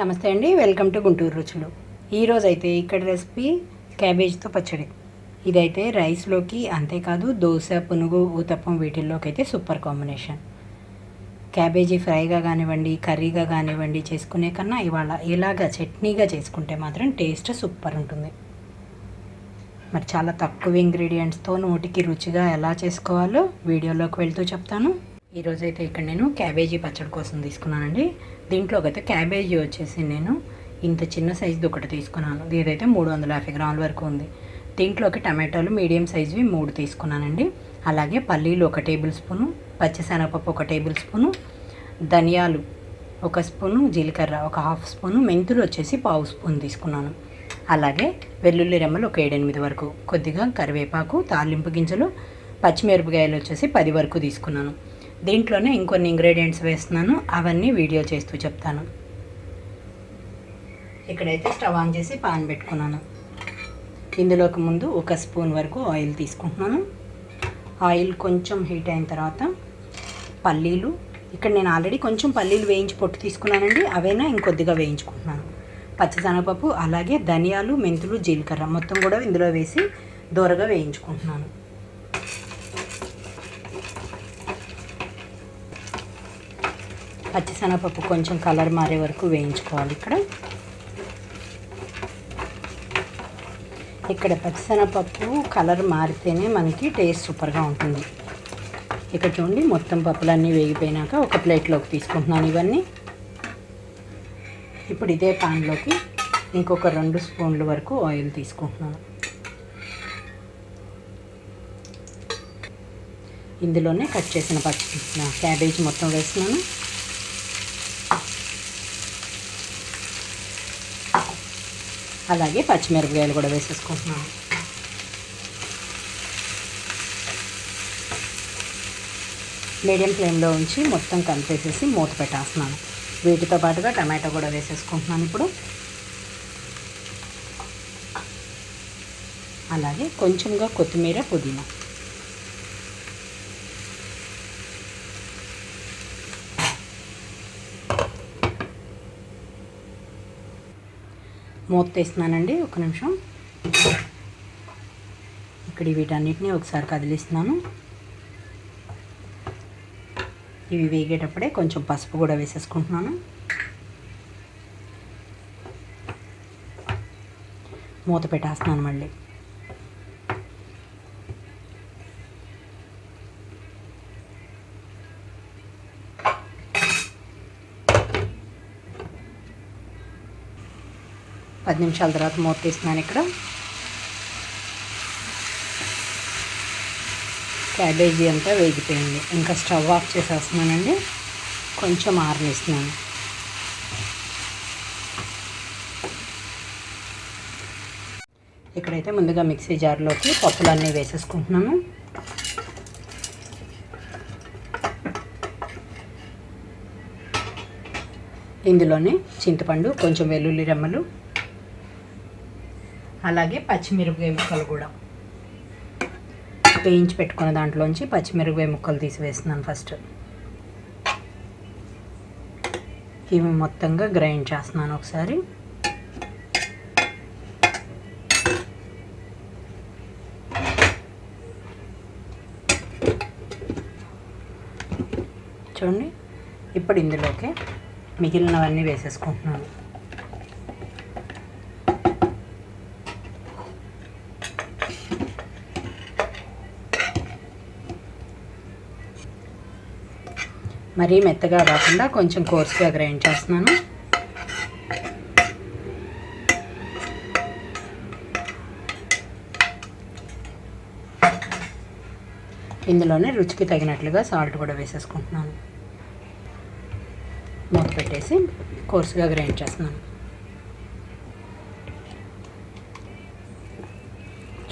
నమస్తే అండి, welcome to Guntur రుచులు. ఈరోజు అయితే ఇక్కడ రెసిపీ క్యాబేజ్తో పచ్చడి. ఇదైతే రైస్లోకి, అంతేకాదు దోశ, పునుగు, ఊతప్పం వీటిల్లోకి అయితే సూపర్ కాంబినేషన్. క్యాబేజీ ఫ్రైగా కానివ్వండి, కర్రీగా కానివ్వండి చేసుకునే కన్నా ఇవాళ ఇలాగా చట్నీగా చేసుకుంటే మాత్రం టేస్ట్ సూపర్ ఉంటుంది. మరి చాలా తక్కువ ఇంగ్రీడియంట్స్తో నోటికి రుచిగా ఎలా చేసుకోవాలో వీడియోలోకి వెళ్తూ చెప్తాను. ఈరోజైతే ఇక్కడ నేను క్యాబేజీ పచ్చడి కోసం తీసుకున్నానండి. దీంట్లోకి అయితే క్యాబేజీ వచ్చేసి నేను ఇంత చిన్న సైజుది ఒకటి తీసుకున్నాను. ఇదైతే 350 గ్రాముల వరకు ఉంది. దీంట్లోకి టమాటాలు మీడియం సైజువి 3 తీసుకున్నానండి. అలాగే పల్లీలు 1 టేబుల్ స్పూను, పచ్చిశనగపప్పు 1 టేబుల్ స్పూను, ధనియాలు 1 స్పూను, జీలకర్ర 1/2 స్పూను, మెంతులు వచ్చేసి 1/2 స్పూన్ తీసుకున్నాను. అలాగే వెల్లుల్లి రెమ్మలు 1 7-8 వరకు, కొద్దిగా కరివేపాకు, తాలింపు గింజలు, పచ్చిమిరపకాయలు వచ్చేసి 10 వరకు తీసుకున్నాను. దీంట్లోనే ఇంకొన్ని ఇంగ్రీడియంట్స్ వేస్తున్నాను, అవన్నీ వీడియో చేస్తూ చెప్తాను. ఇక్కడైతే స్టవ్ ఆన్ చేసి పాన్ పెట్టుకున్నాను. ఇందులోకి ముందు 1 స్పూన్ వరకు ఆయిల్ తీసుకుంటున్నాను. ఆయిల్ కొంచెం హీట్ అయిన తర్వాత పల్లీలు, ఇక్కడ నేను ఆల్రెడీ కొంచెం పల్లీలు వేయించి పొట్టు తీసుకున్నానండి, అవైనా ఇంకొద్దిగా వేయించుకుంటున్నాను. పచ్చిశనగపప్పు, అలాగే ధనియాలు, మెంతులు, జీలకర్ర మొత్తం కూడా ఇందులో వేసి దోరగా వేయించుకుంటున్నాను. పచ్చిశనగపప్పు కొంచెం కలర్ మారే వరకు వేయించుకోవాలి. ఇక్కడ పచ్చిశనగపప్పు కలర్ మారితేనే మనకి టేస్ట్ సూపర్గా ఉంటుంది. ఇక్కడ చూడండి, మొత్తం పప్పులన్నీ వేగిపోయినాక ఒక ప్లేట్లోకి తీసుకుంటున్నాను ఇవన్నీ. ఇప్పుడు ఇదే పాన్లోకి ఇంకొక 2 స్పూన్ల వరకు ఆయిల్ తీసుకుంటున్నాను. ఇందులోనే కట్ చేసిన క్యాబేజ్ మొత్తం వేస్తున్నాను. అలాగే పచ్చిమిరపకాయలు కూడా వేసేసుకుంటున్నాను. మీడియం ఫ్లేమ్లో ఉంచి మొత్తం కలిపేసేసి మూత పెట్టేస్తున్నాను. వీటితో పాటుగా టమాటో కూడా వేసేసుకుంటున్నాను ఇప్పుడు. అలాగే కొంచెంగా కొత్తిమీర, పుదీనా. మూత తీస్తున్నానండి, 1 నిమిషం. ఇక్కడ వీటన్నిటిని ఒకసారి కదిలిస్తున్నాను. ఇవి వేగేటప్పుడే కొంచెం పసుపు కూడా వేసేసుకుంటున్నాను. మూత పెట్టేస్తున్నాను మళ్ళీ. పది నిమిషాల తర్వాత మూత తీస్తున్నాను. ఇక్కడ క్యాబేజీ అంతా వేగిపోయింది. ఇంకా స్టవ్ ఆఫ్ చేసేస్తున్నానండి, కొంచెం ఆరనిస్తున్నాను. ఇక్కడైతే ముందుగా మిక్సీ జార్లోకి పప్పులన్నీ వేసేసుకుంటున్నాను. ఇందులోనే చింతపండు, కొంచెం వెల్లుల్లి రెమ్మలు, అలాగే పచ్చిమిరపకాయ ముక్కలు కూడా వేయించి పెట్టుకున్న దాంట్లోంచి పచ్చిమిరపకాయ ముక్కలు తీసి వేస్తున్నాను ఫస్ట్. ఇవి మొత్తంగా గ్రైండ్ చేస్తున్నాను ఒకసారి. చూడండి, ఇప్పుడు ఇందులోకి మిగిలినవన్నీ వేసేసుకుంటున్నాను. మరీ మెత్తగా కాకుండా కొంచెం కోర్స్గా గ్రైండ్ చేస్తున్నాను. ఇందులోనే రుచికి తగినట్లుగా సాల్ట్ కూడా వేసేసుకుంటున్నాను. మూత పెట్టేసి కోర్స్గా గ్రైండ్ చేస్తున్నాను.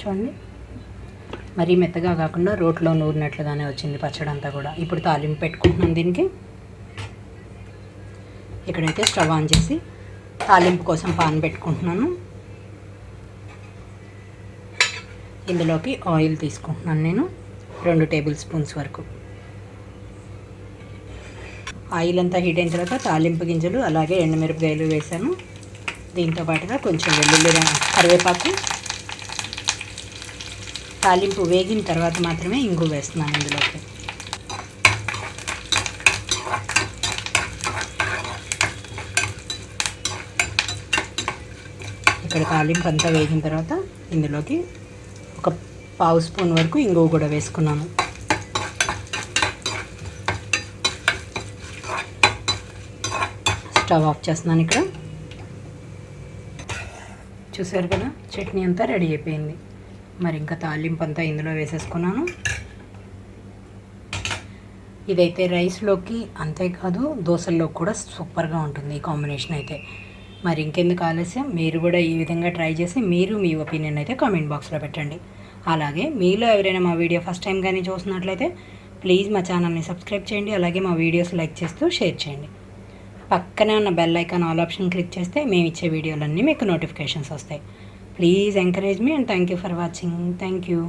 చూడండి, మరీ మెత్తగా కాకుండా రోట్లో నూరినట్లుగానే వచ్చింది పచ్చడి అంతా కూడా. ఇప్పుడు తాలింపు పెట్టుకుంటున్నాను దీనికి. ఇక్కడైతే స్టవ్ ఆన్ చేసి తాలింపు కోసం పాన్ పెట్టుకుంటున్నాను. ఇందులోకి ఆయిల్ తీసుకుంటున్నాను నేను, 2 టేబుల్ స్పూన్స్ వరకు. ఆయిల్ అంతా హీట్ అయిన తర్వాత తాలింపు గింజలు అలాగే ఎండుమిరపకాయలు వేసాను. దీంతో పాటుగా కొంచెం వెల్లుల్లి, కరివేపాకు. తాలింపు వేగిన తర్వాత మాత్రమే ఇంగు వేస్తున్నాను ఇందులోకి. ఇక్కడ తాలింపు అంతా వేగిన తర్వాత ఇందులోకి ఒక పావు స్పూన్ వరకు ఇంగువ కూడా వేసుకున్నాను. స్టవ్ ఆఫ్ చేస్తున్నాను. ఇక్కడ చూసారు కదా, చట్నీ అంతా రెడీ అయిపోయింది. మరి ఇంకా తాలింపు అంతా ఇందులో వేసేసుకున్నాను. ఇదైతే రైస్లోకి అంతేకాదు దోశల్లోకి కూడా సూపర్గా ఉంటుంది ఈ కాంబినేషన్ అయితే. మరి ఇంకెందుకు ఆలస్యం, మీరు కూడా ఈ విధంగా ట్రై చేసి మీరు మీ ఒపీనియన్ అయితే కామెంట్ బాక్స్లో పెట్టండి. అలాగే మీలో ఎవరైనా మా వీడియో ఫస్ట్ టైం కానీ చూస్తున్నట్లయితే ప్లీజ్ మా ఛానల్ని సబ్స్క్రైబ్ చేయండి. అలాగే మా వీడియోస్ లైక్ చేస్తూ షేర్ చేయండి. పక్కనే ఉన్న bell icon all option click చేస్తే మేము ఇచ్చే వీడియోలన్నీ మీకు నోటిఫికేషన్స్ వస్తాయి. Please encourage me and thank you for watching. Thank you.